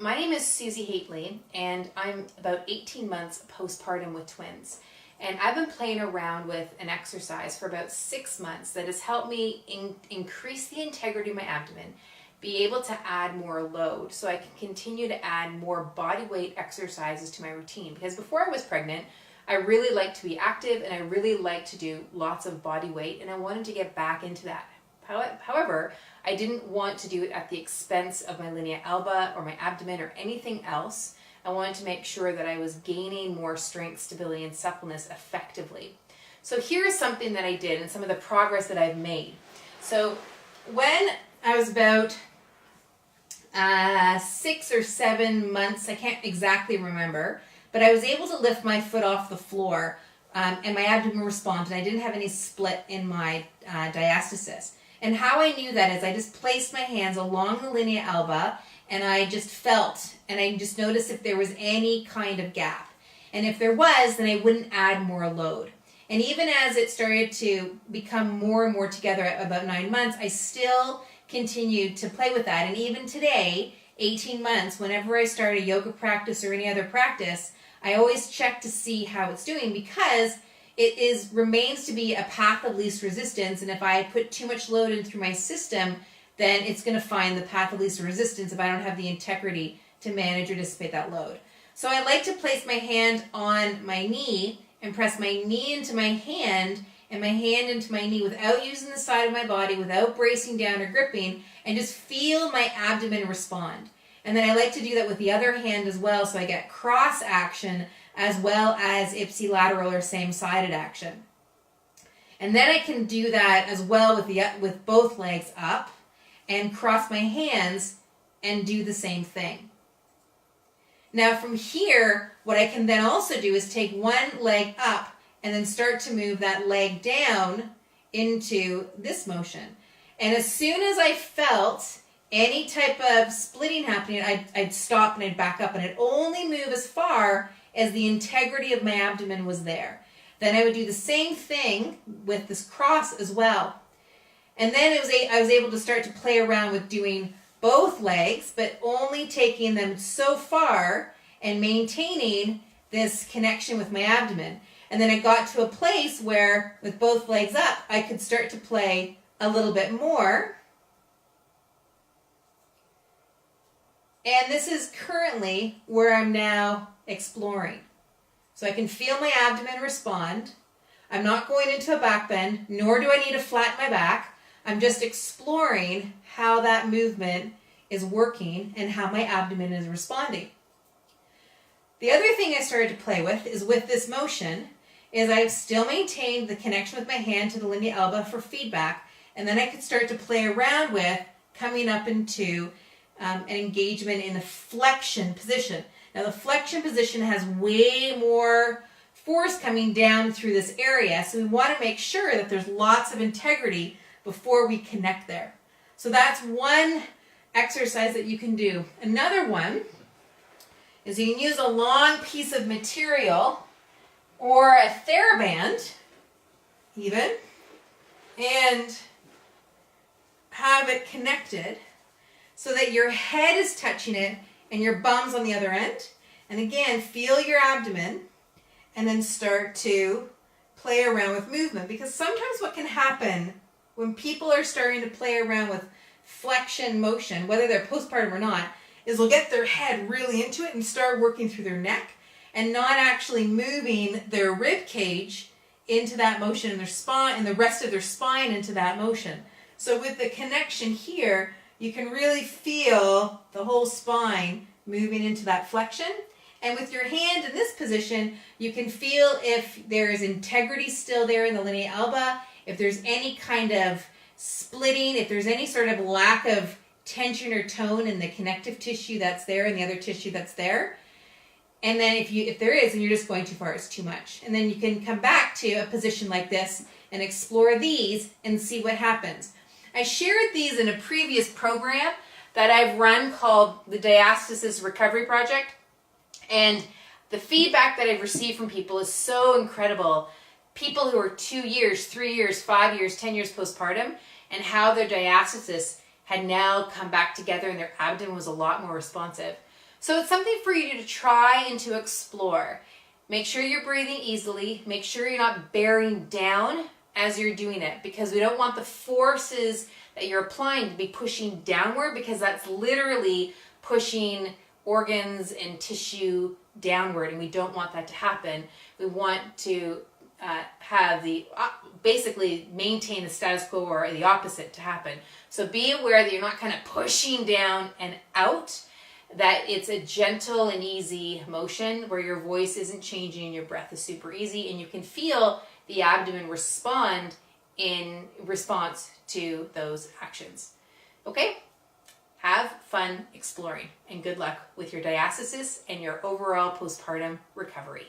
My name is Susie Hately, and I'm about 18 months postpartum with twins. And I've been playing around with an exercise for about 6 months that has helped me increase the integrity of my abdomen, be able to add more load so I can continue to add more body weight exercises to my routine. Because before I was pregnant, I really liked to be active and I really liked to do lots of body weight, and I wanted to get back into that. However, I didn't want to do it at the expense of my linea alba or my abdomen or anything else. I wanted to make sure that I was gaining more strength, stability, and suppleness effectively. So here's something that I did and some of the progress that I've made. So when I was about 6 or 7 months, I can't exactly remember, but I was able to lift my foot off the floor and my abdomen responded. I didn't have any split in my diastasis. And how I knew that is I just placed my hands along the linea alba and I just felt and I just noticed if there was any kind of gap. And if there was, then I wouldn't add more load. And even as it started to become more and more together at about 9 months, I still continued to play with that. And even today, 18 months, whenever I start a yoga practice or any other practice, I always check to see how it's doing, because it remains to be a path of least resistance, and if I put too much load in through my system, then it's going to find the path of least resistance if I don't have the integrity to manage or dissipate that load. So I like to place my hand on my knee and press my knee into my hand and my hand into my knee without using the side of my body, without bracing down or gripping, and just feel my abdomen respond. And then I like to do that with the other hand as well, so I get cross action as well as ipsilateral or same-sided action. And then I can do that as well with both legs up and cross my hands and do the same thing. Now from here, what I can then also do is take one leg up and then start to move that leg down into this motion. And as soon as I felt any type of splitting happening, I'd stop and I'd back up, and I'd only move as far as the integrity of my abdomen was there. Then I would do the same thing with this cross as well. And then I was able to start to play around with doing both legs, but only taking them so far and maintaining this connection with my abdomen. And then I got to a place where, with both legs up, I could start to play a little bit more. And this is currently where I'm now exploring. So I can feel my abdomen respond. I'm not going into a back bend, nor do I need to flatten my back. I'm just exploring how that movement is working and how my abdomen is responding. The other thing I started to play with is with this motion is I've still maintained the connection with my hand to the linea alba for feedback, and then I could start to play around with coming up into an engagement in the flexion position. Now the flexion position has way more force coming down through this area, so we want to make sure that there's lots of integrity before we connect there. So that's one exercise that you can do. Another one is you can use a long piece of material or a TheraBand even and have it connected so that your head is touching it and your bum's on the other end. And again, feel your abdomen and then start to play around with movement. Because sometimes what can happen when people are starting to play around with flexion motion, whether they're postpartum or not, is they'll get their head really into it and start working through their neck and not actually moving their rib cage into that motion and their spine and the rest of their spine into that motion. So with the connection here, you can really feel the whole spine moving into that flexion. And with your hand in this position, you can feel if there is integrity still there in the linea alba, if there's any kind of splitting, if there's any sort of lack of tension or tone in the connective tissue that's there and the other tissue that's there. And then if there is and you're just going too far, it's too much. And then you can come back to a position like this and explore these and see what happens. I shared these in a previous program that I've run called the Diastasis Recovery Project. And the feedback that I've received from people is so incredible. People who are 2 years, 3 years, 5 years, 10 years postpartum, and how their diastasis had now come back together and their abdomen was a lot more responsive. So it's something for you to try and to explore. Make sure you're breathing easily. Make sure you're not bearing down as you're doing it, because we don't want the forces that you're applying to be pushing downward, because that's literally pushing organs and tissue downward, and we don't want that to happen. We want to have the basically maintain the status quo, or the opposite to happen. So be aware that you're not kind of pushing down and out, that it's a gentle and easy motion where your voice isn't changing and your breath is super easy, and you can feel the abdomen respond in response to those actions. Okay? Have fun exploring, and good luck with your diastasis and your overall postpartum recovery.